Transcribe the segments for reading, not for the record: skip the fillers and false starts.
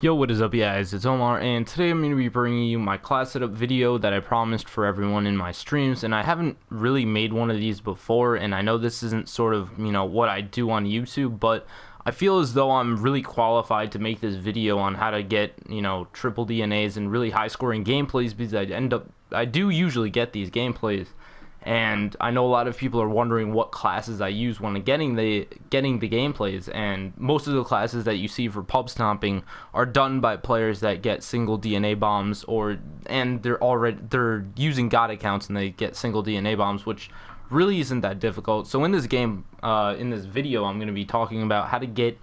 Yo, what is up guys, it's Omar, and today I'm going to be bringing you my class setup video that I promised for everyone in my streams, and I haven't really made one of these before, and I know this isn't sort of, what I do on YouTube, but I feel as though I'm really qualified to make this video on how to get, triple DNAs and really high scoring gameplays, because I do usually get these gameplays. And I know a lot of people are wondering what classes I use when getting the gameplays, and most of the classes that you see for pub stomping are done by players that get single DNA bombs, and they're using God accounts and they get single DNA bombs, which really isn't that difficult. So in this video, I'm going to be talking about how to get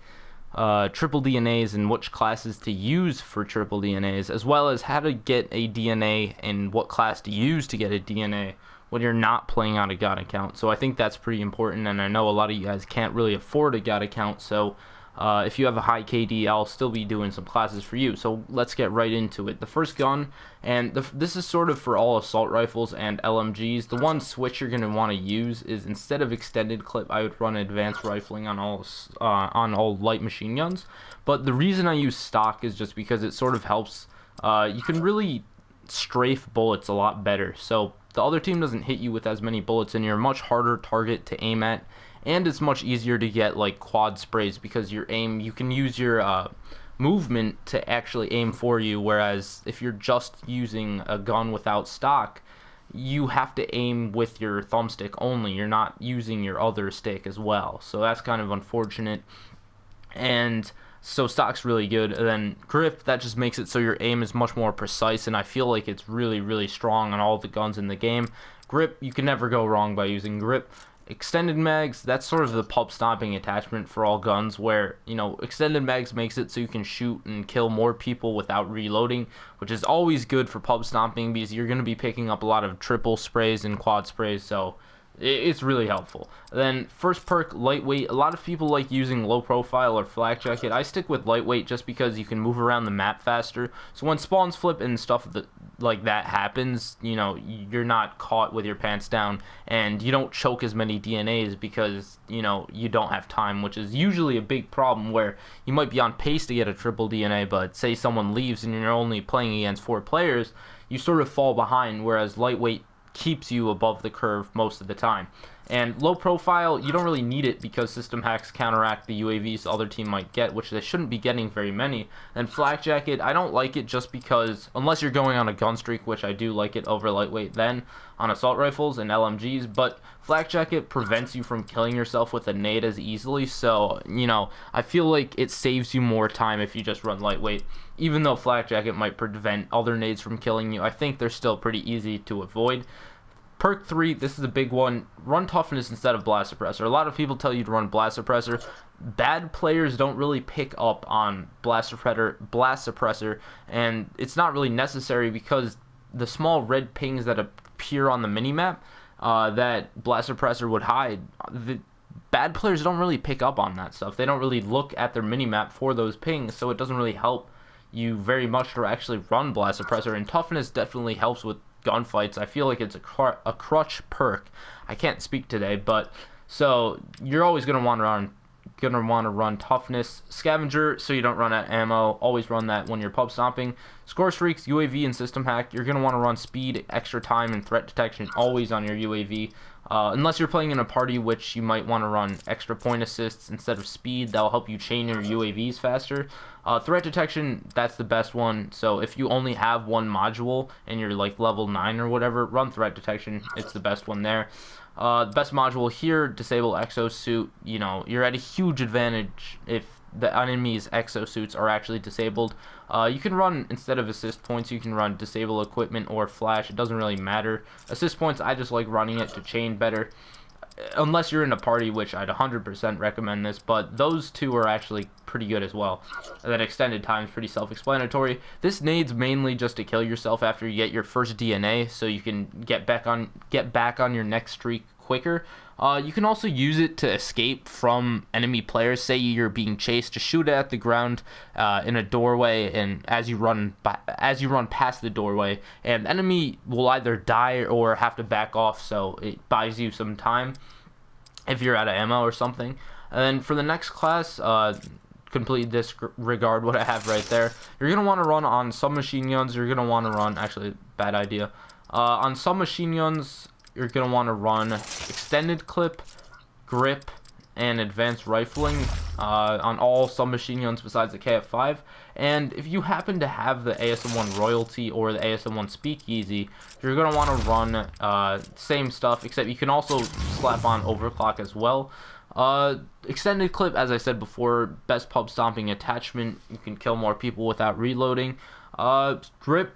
triple DNAs and which classes to use for triple DNAs, as well as how to get a DNA and what class to use to get a DNA when you're not playing on a God account. So I think that's pretty important, and I know a lot of you guys can't really afford a God account, so if you have a high KD, I'll still be doing some classes for you. So let's get right into it. The first gun, and this is sort of for all assault rifles and LMGs, the one switch you're going to want to use is, instead of extended clip, I would run advanced rifling on all light machine guns. But the reason I use stock is just because it sort of helps. You can really strafe bullets a lot better, so the other team doesn't hit you with as many bullets, and you're a much harder target to aim at, and it's much easier to get like quad sprays because you can use your movement to actually aim for you, whereas if you're just using a gun without stock, you have to aim with your thumbstick only. You're not using your other stick as well, so that's kind of unfortunate. And so stock's really good. And then grip, that just makes it so your aim is much more precise, and I feel like it's really strong on all the guns in the game. Grip, you can never go wrong by using grip. Extended mags, that's sort of the pub stomping attachment for all guns, where extended mags makes it so you can shoot and kill more people without reloading, which is always good for pub stomping because you're going to be picking up a lot of triple sprays and quad sprays, so it's really helpful. Then first perk, lightweight. A lot of people like using low profile or flak jacket. I stick with lightweight just because you can move around the map faster, so when spawns flip and stuff like that happens, you're not caught with your pants down, and you don't choke as many DNAs because you don't have time, which is usually a big problem, where you might be on pace to get a triple DNA, but say someone leaves and you're only playing against 4 players, you sort of fall behind, whereas lightweight keeps you above the curve most of the time. And low profile, you don't really need it because system hacks counteract the UAVs the other team might get, which they shouldn't be getting very many. And flak jacket, I don't like it just because, unless you're going on a gun streak, which I do like it over lightweight then on assault rifles and LMGs, but flak jacket prevents you from killing yourself with a nade as easily, so I feel like it saves you more time if you just run lightweight. Even though flak jacket might prevent other nades from killing you, I think they're still pretty easy to avoid. Perk 3, this is a big one. Run toughness instead of blast suppressor. A lot of people tell you to run blast suppressor. Bad players don't really pick up on blast suppressor, and it's not really necessary because the small red pings that appear on the minimap that blast suppressor would hide, the bad players don't really pick up on that stuff. They don't really look at their minimap for those pings, so it doesn't really help you very much to actually run blast suppressor. And toughness definitely helps with gunfights. I feel like it's a crutch perk. I can't speak today, but so you're always gonna want to run toughness. Scavenger, so you don't run out of ammo. Always run that when you're pub stomping. Score streaks, UAV, and system hack. You're gonna want to run speed, extra time, and threat detection always on your UAV. Unless you're playing in a party, which you might want to run extra point assists instead of speed. That'll help you chain your UAVs faster. Threat detection, that's the best one. So if you only have one module and you're like level 9 or whatever, run threat detection. It's the best one there. The best module here, disable exosuit. You're at a huge advantage if the enemy's exosuits are actually disabled. You can run, instead of assist points, you can run disable equipment or flash. It doesn't really matter. Assist points, I just like running it to chain better, unless you're in a party, which I'd 100% recommend this, but those two are actually pretty good as well. And then extended time is pretty self-explanatory. This nade's mainly just to kill yourself after you get your first DNA, so you can get back on your next streak quicker. You can also use it to escape from enemy players. Say you're being chased, just shoot it at the ground in a doorway, and as you run past the doorway, and the enemy will either die or have to back off, so it buys you some time if you're out of ammo or something. And then for the next class, completely disregard what I have right there. You're going to want to run on submachine guns. You're going to want to run, actually, bad idea. On submachine guns, you're going to want to run extended clip, grip, and advanced rifling on all submachine guns besides the KF5. And if you happen to have the ASM1 Royalty or the ASM1 Speakeasy, you're going to want to run same stuff, except you can also slap on overclock as well. Extended clip, as I said before, best pub stomping attachment. You can kill more people without reloading. Grip,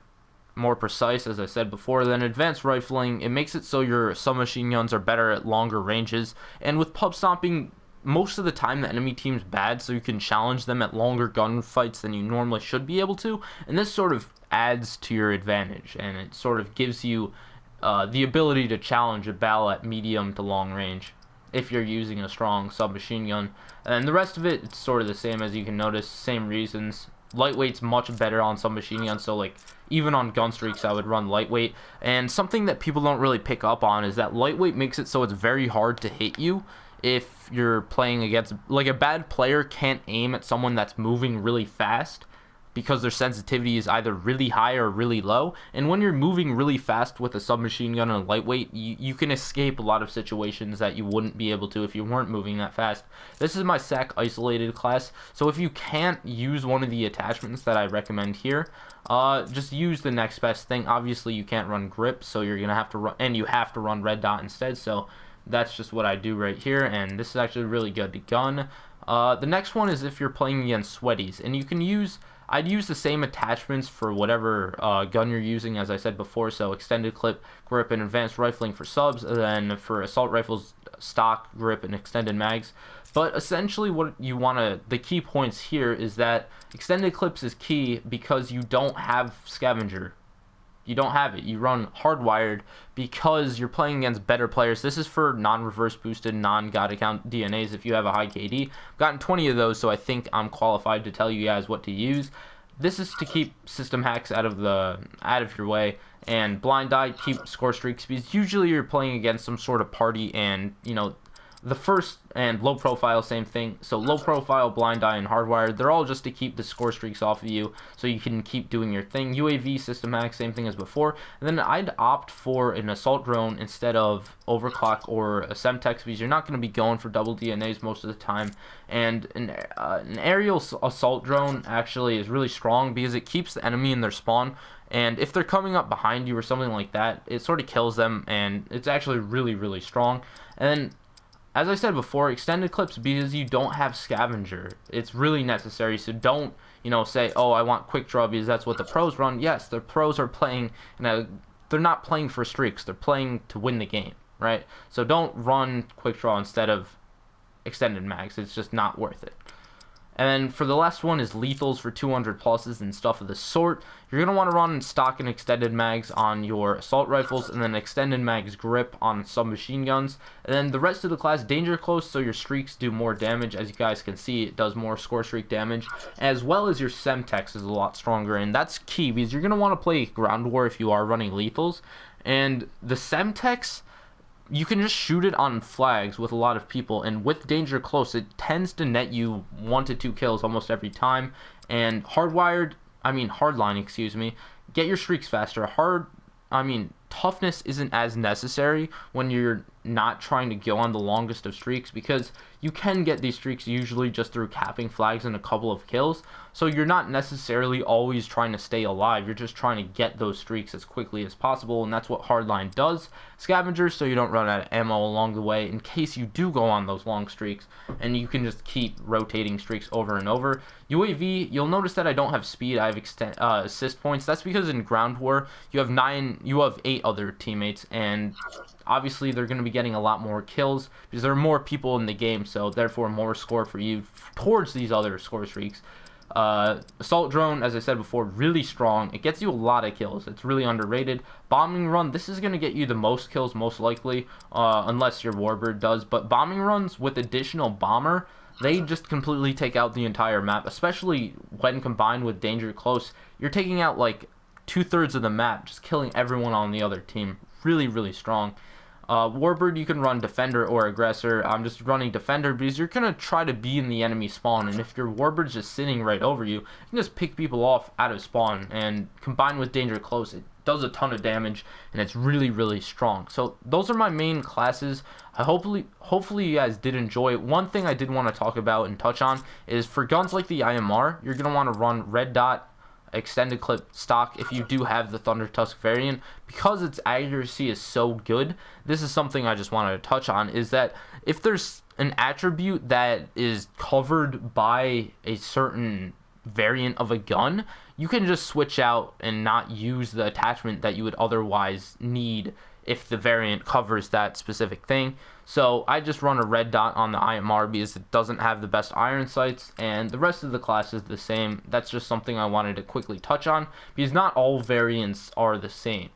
more precise, as I said before. Then advanced rifling, it makes it so your submachine guns are better at longer ranges. And with pub stomping, most of the time the enemy team's bad, so you can challenge them at longer gunfights than you normally should be able to. And this sort of adds to your advantage, and it sort of gives you the ability to challenge a battle at medium to long range if you're using a strong submachine gun. And the rest of it, it's sort of the same, as you can notice, same reasons. Lightweight's much better on submachine guns, so like even on gun streaks I would run lightweight. And something that people don't really pick up on is that lightweight makes it so it's very hard to hit you if you're playing against, like, a bad player can't aim at someone that's moving really fast because their sensitivity is either really high or really low. And when you're moving really fast with a submachine gun and a lightweight, you can escape a lot of situations that you wouldn't be able to if you weren't moving that fast. This is my SAC isolated class, so if you can't use one of the attachments that I recommend here, just use the next best thing. Obviously you can't run grip, so you're gonna have to run, and you have to run red dot instead, so that's just what I do right here, and this is actually really good gun. The next one is if you're playing against sweaties, and you can use, I'd use the same attachments for whatever gun you're using, as I said before. So extended clip, grip, and advanced rifling for subs, and then for assault rifles, stock, grip, and extended mags. But essentially what you want to, the key points here is that extended clips is key because you don't have scavenger. You don't have it. You run hardwired because you're playing against better players. This is for non-reverse boosted, non-god account DNAs if you have a high KD. I've gotten 20 of those, so I think I'm qualified to tell you guys what to use. This is to keep system hacks out of your way, and blind eye, keep score streak speeds. Usually you're playing against some sort of party, and you know, the first and low profile, same thing. So low profile, blind eye, and hardwired, they're all just to keep the score streaks off of you so you can keep doing your thing. UAV, system hack, same thing as before. And then I'd opt for an assault drone instead of overclock or a Semtex, because you're not going to be going for double DNAs most of the time. And an aerial assault drone actually is really strong because it keeps the enemy in their spawn. And if they're coming up behind you or something like that, it sort of kills them, and it's actually really strong. And then, as I said before, extended clips, because you don't have scavenger, it's really necessary. So don't, you know, say, oh, I want quick draw because that's what the pros run. Yes, the pros are playing, they're not playing for streaks, they're playing to win the game, right? So don't run quick draw instead of extended mags. It's just not worth it. And then for the last one is lethals for 200 pluses and stuff of the sort. You're going to want to run stock and extended mags on your assault rifles, and then extended mags grip on submachine guns. And then the rest of the class, danger close, so your streaks do more damage. As you guys can see, it does more score streak damage, as well as your Semtex is a lot stronger. And that's key because you're going to want to play ground war if you are running lethals. And the Semtex, you can just shoot it on flags with a lot of people, and with danger close, it tends to net you 1 to 2 kills almost every time. And hardline, excuse me, get your streaks faster. Toughness isn't as necessary when you're not trying to go on the longest of streaks, because you can get these streaks usually just through capping flags and a couple of kills. So you're not necessarily always trying to stay alive, you're just trying to get those streaks as quickly as possible, and that's what hardline does. Scavengers, so you don't run out of ammo along the way in case you do go on those long streaks, and you can just keep rotating streaks over and over. UAV, you'll notice that I don't have speed, I have assist points. That's because in ground war you have 8 other teammates, and obviously they're going to be getting a lot more kills because there are more people in the game, so therefore more score for you towards these other score streaks. Assault drone, as I said before, really strong. It gets you a lot of kills. It's really underrated. Bombing run, this is going to get you the most kills most likely, unless your warbird does. But bombing runs with additional bomber, they just completely take out the entire map, especially when combined with danger close. You're taking out like 2/3 of the map, just killing everyone on the other team. Really strong. Warbird, you can run Defender or Aggressor. I'm just running Defender because you're going to try to be in the enemy spawn, and if your Warbird's just sitting right over you, you can just pick people off out of spawn, and combined with Danger Close, it does a ton of damage, and it's really, really strong. So those are my main classes. Hopefully you guys did enjoy it. One thing I did want to talk about and touch on is for guns like the IMR, you're going to want to run Red Dot extended clip stock if you do have the Thunder Tusk variant, because its accuracy is so good. This is something I just wanted to touch on, is that if there's an attribute that is covered by a certain variant of a gun, you can just switch out and not use the attachment that you would otherwise need if the variant covers that specific thing. So I just run a Red Dot on the IMR because it doesn't have the best iron sights, and the rest of the class is the same. That's just something I wanted to quickly touch on, because not all variants are the same.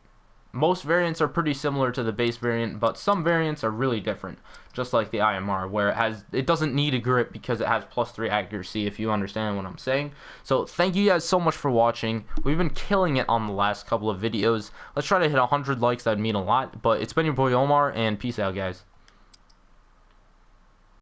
Most variants are pretty similar to the base variant, but some variants are really different, just like the IMR, where it doesn't need a grip because it has +3 accuracy, if you understand what I'm saying. So thank you guys so much for watching. We've been killing it on the last couple of videos. Let's try to hit 100 likes. That'd mean a lot. But it's been your boy Omar, and peace out, guys.